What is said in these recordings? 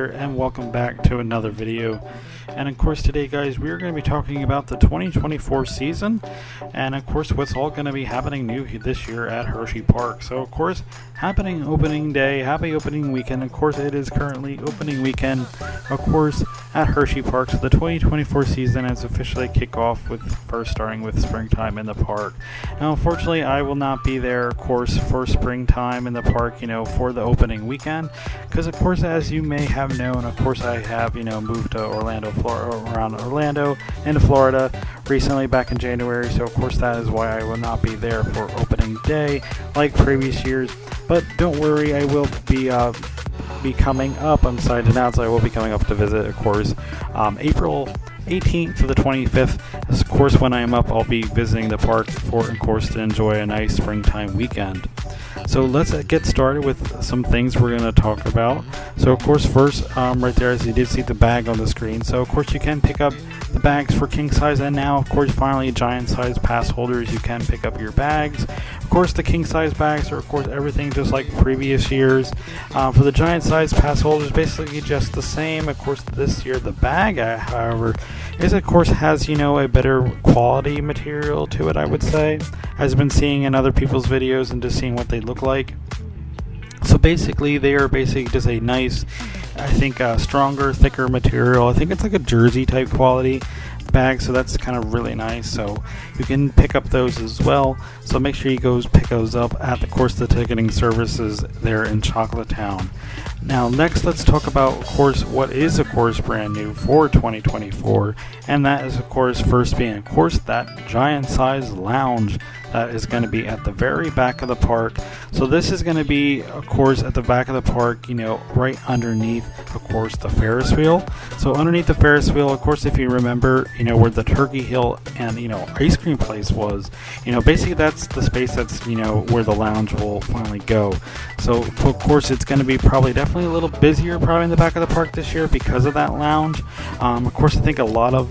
here, and welcome back to another video. And of course today, guys, we're going to be talking about the 2024 season, and of course what's all going to be happening new this year at Hersheypark. So of course, happening opening day, happy opening weekend. Of course it is currently opening weekend, of course, at Hersheypark. So the 2024 season has officially kicked off with first starting with springtime in the park. Now unfortunately I will not be there, of course, for springtime in the park, for the opening weekend, because of course, as you may have known, of course I have moved to around Orlando into Florida recently back in January. So of course that is why I will not be there for opening day like previous years. But don't worry, I will be coming up. I'm excited to announce I will be coming up to visit, of course, April 18th to the 25th. Of course, when I am up, I'll be visiting the park for, of course, to enjoy a nice springtime weekend. So let's get started with some things we're going to talk about. So of course, first, right there, as you did see the bag on the screen. So of course you can pick up the bags for king size, and now of course finally giant size pass holders, you can pick up your bags. Of course the king size bags are of course everything just like previous years. For the giant size pass holders, basically just the same. Of course this year the bag, however, is of course has a better quality material to it, I would say, as I've been seeing in other people's videos and just seeing what they look like. So basically they are basically just a nice, I think, stronger, thicker material. I think it's like a jersey type quality bag, so that's kind of really nice. So you can pick up those as well, so make sure you go pick those up at the ticketing services there in Chocolate Town. Now next, let's talk about, of course, what is of course brand new for 2024, and that is of course first being of course that giant size lounge that is going to be at the very back of the park. So this is going to be, of course, at the back of the park, right underneath, of course, the Ferris wheel. So underneath the Ferris wheel, of course, if you remember, where the Turkey Hill and, ice cream place was, basically that's the space that's, where the lounge will finally go. So, of course, it's going to be definitely a little busier probably in the back of the park this year because of that lounge. Of course, I think a lot of,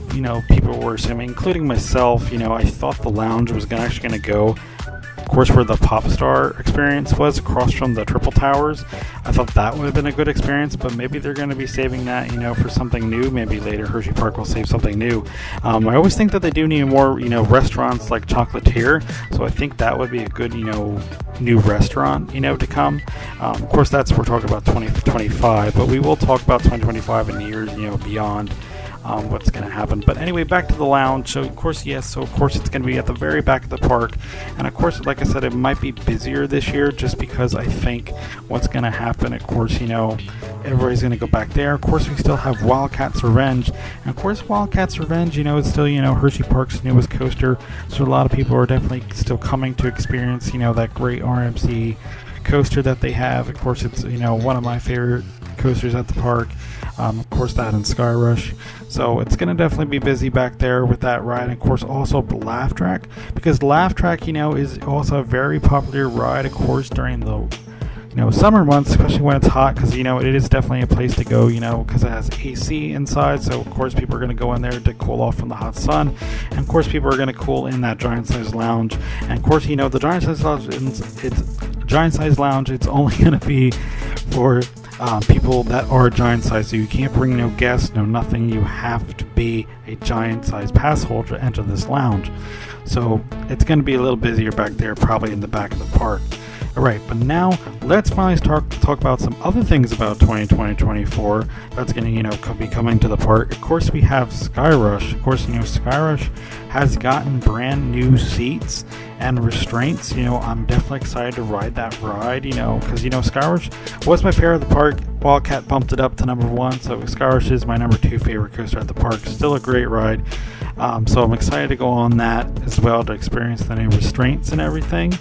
people were assuming, including myself, I thought the lounge was actually going to go, of course, where the Pop Star experience was, across from the Triple Towers. I thought that would have been a good experience, but maybe they're going to be saving that, for something new. Maybe later Hersheypark will save something new. I always think that they do need more, restaurants like Chocolatier, so I think that would be a good, new restaurant, to come. Of course, we're talking about 2025, but we will talk about 2025 and years, beyond. What's going to happen. But anyway, back to the lounge. So of course, yes, so of course it's going to be at the very back of the park, and of course, like I said, it might be busier this year just because I think what's going to happen, of course, everybody's going to go back there. Of course, we still have Wildcats Revenge, and of course Wildcats Revenge, is still, Hersheypark's newest coaster, so a lot of people are definitely still coming to experience, that great RMC coaster that they have. Of course, it's, one of my favorite coasters at the park. Of course, that and Sky Rush. So it's going to definitely be busy back there with that ride. And of course, also Laugh Track, because Laugh Track, is also a very popular ride, of course, during the summer months, especially when it's hot, because it is definitely a place to go, because it has AC inside. So of course people are going to go in there to cool off from the hot sun, and of course people are going to cool in that giant size lounge. And of course, the giant size lounge, it's only going to be for people that are giant size, so you can't bring no guests, no nothing. You have to be a giant size pass holder to enter this lounge. So it's going to be a little busier back there, probably in the back of the park. Alright, but now let's finally talk about some other things about 2024 that's going to be coming to the park. Of course, we have Sky Rush. Of course, Sky Rush has gotten brand new seats and restraints. I'm definitely excited to ride that ride, because, Sky Rush was my favorite at the park. Wildcat bumped it up to number 1, so Sky Rush is my number 2 favorite coaster at the park. Still a great ride. So I'm excited to go on that as well, to experience the new restraints and everything.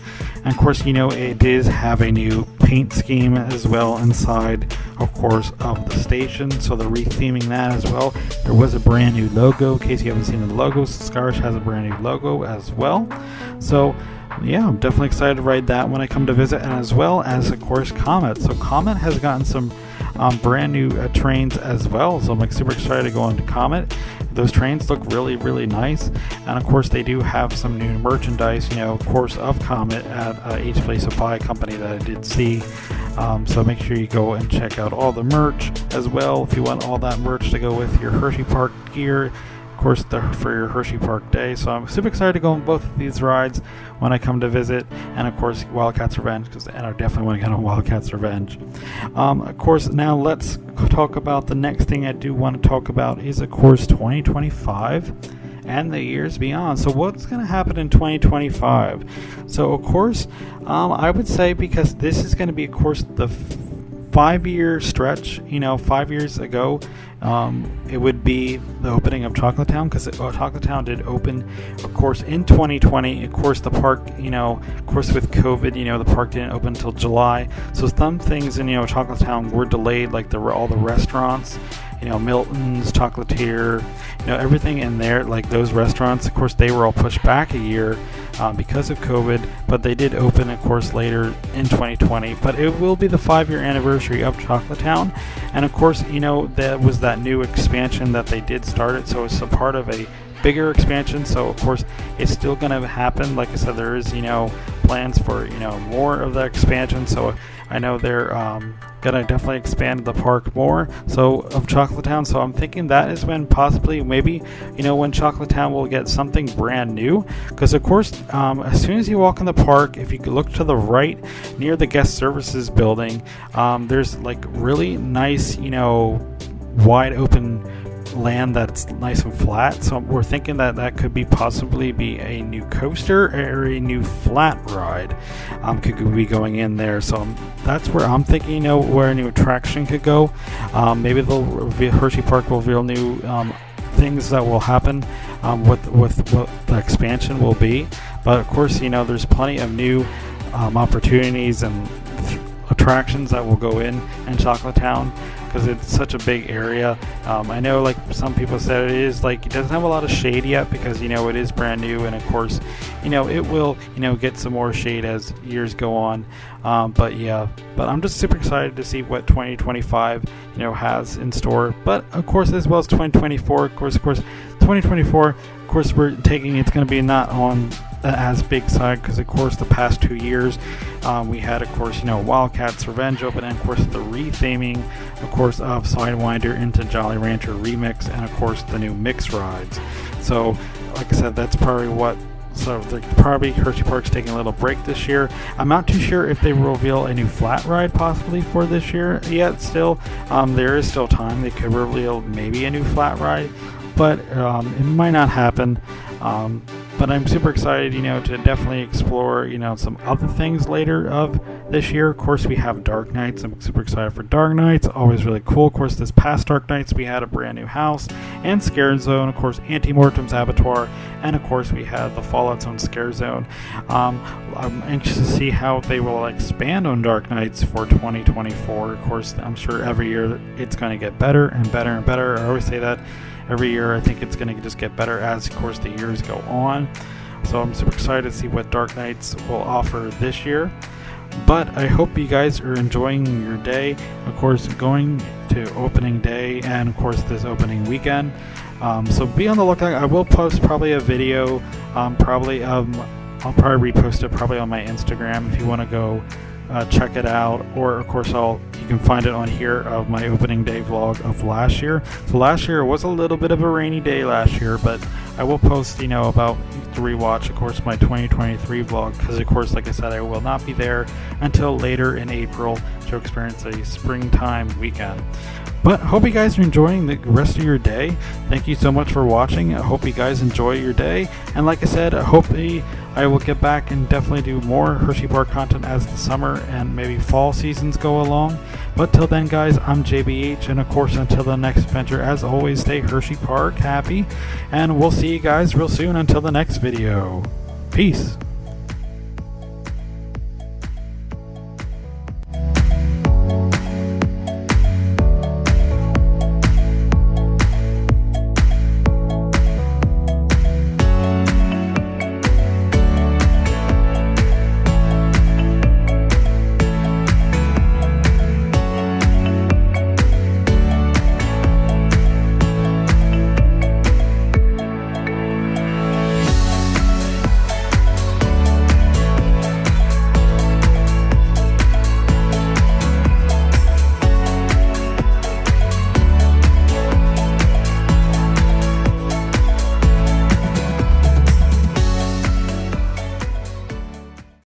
And of course, it does have a new paint scheme as well inside, of course, of the station. So they're retheming that as well. There was a brand new logo, in case you haven't seen the logo. Sky Rush has a brand new logo as well. So yeah, I'm definitely excited to ride that when I come to visit, and as well as, of course, Comet. So Comet has gotten some brand new trains as well, so I'm super excited to go on to Comet. Those trains look really, really nice, and of course they do have some new merchandise, of course, of Comet at H Play Supply Company that I did see. So make sure you go and check out all the merch as well if you want all that merch to go with your Hersheypark gear, of course, for your Hersheypark day. So I'm super excited to go on both of these rides when I come to visit, and of course Wildcats Revenge, and I definitely want to get on Wildcats Revenge. Of course, now let's talk about the next thing I do want to talk about is, of course, 2025 and the years beyond. So what's going to happen in 2025? So of course, I would say, because this is going to be, of course, the 5-year stretch. 5 years ago, it would be the opening of Chocolate Town, because Chocolate Town did open, of course, in 2020. Of course, the park, of course, with COVID, the park didn't open until July. So some things in, Chocolate Town were delayed, like all the restaurants, Milton's, Chocolatier, everything in there, like those restaurants, of course, they were all pushed back a year because of COVID, but they did open, of course, later in 2020. But it will be the 5-year anniversary of Chocolate Town, and of course, that was that new expansion that they did start it, so it's a part of a bigger expansion. So of course it's still going to happen. Like I said, there is plans for more of the expansion, so I know they're gonna definitely expand the park more, so of Chocolate Town. So I'm thinking that is when possibly maybe when Chocolate Town will get something brand new, because of course as soon as you walk in the park, if you look to the right near the guest services building, there's like really nice wide open land that's nice and flat. So we're thinking that could be possibly be a new coaster or a new flat ride could be going in there. So that's where I'm thinking where a new attraction could go. Maybe Hersheypark will reveal new things that will happen with what the expansion will be. But of course there's plenty of new opportunities and attractions that will go in Chocolate Town, because it's such a big area. I know, like some people said, it is like it doesn't have a lot of shade yet, because it is brand new, and of course it will get some more shade as years go on. But I'm just super excited to see what 2025 has in store. But of course, as well as 2024, of course 2024, of course we're taking, it's going to be not on as big side, because of course the past 2 years we had, of course, Wildcats Revenge open, and of course the retheming, of course, of Sidewinder into Jolly Rancher Remix, and of course the new mix rides. So like I said, that's probably probably Hersheypark's taking a little break this year. I'm not too sure if they will reveal a new flat ride possibly for this year yet. Still, there is still time. They could reveal maybe a new flat ride, but it might not happen. But I'm super excited, to definitely explore, some other things later of this year. Of course, we have Dark Nights. I'm super excited for Dark Nights. Always really cool. Of course, this past Dark Nights, we had a brand new house and Scare Zone. Of course, Anti-Mortem's Abattoir. And of course, we had the Fallout Zone Scare Zone. I'm anxious to see how they will expand on Dark Nights for 2024. Of course, I'm sure every year it's going to get better and better and better. I always say that. Every year, I think it's going to just get better as, of course, the years go on. So I'm super excited to see what Dark Nights will offer this year. But I hope you guys are enjoying your day. Of course, going to opening day and, of course, this opening weekend. So be on the lookout. I will post probably a video. I'll probably repost it probably on my Instagram if you want to go check it out, or of course you can find it on here of my opening day vlog of last year. So last year was a little bit of a rainy day last year, but I will post about to rewatch, of course, my 2023 vlog, because of course, like I said, I will not be there until later in April to experience a springtime weekend. But hope you guys are enjoying the rest of your day. Thank you so much for watching. I hope you guys enjoy your day. And like I said, I will get back and definitely do more Hersheypark content as the summer and maybe fall seasons go along. But till then, guys, I'm JBH. And of course, until the next adventure, as always, stay Hersheypark happy. And we'll see you guys real soon until the next video. Peace.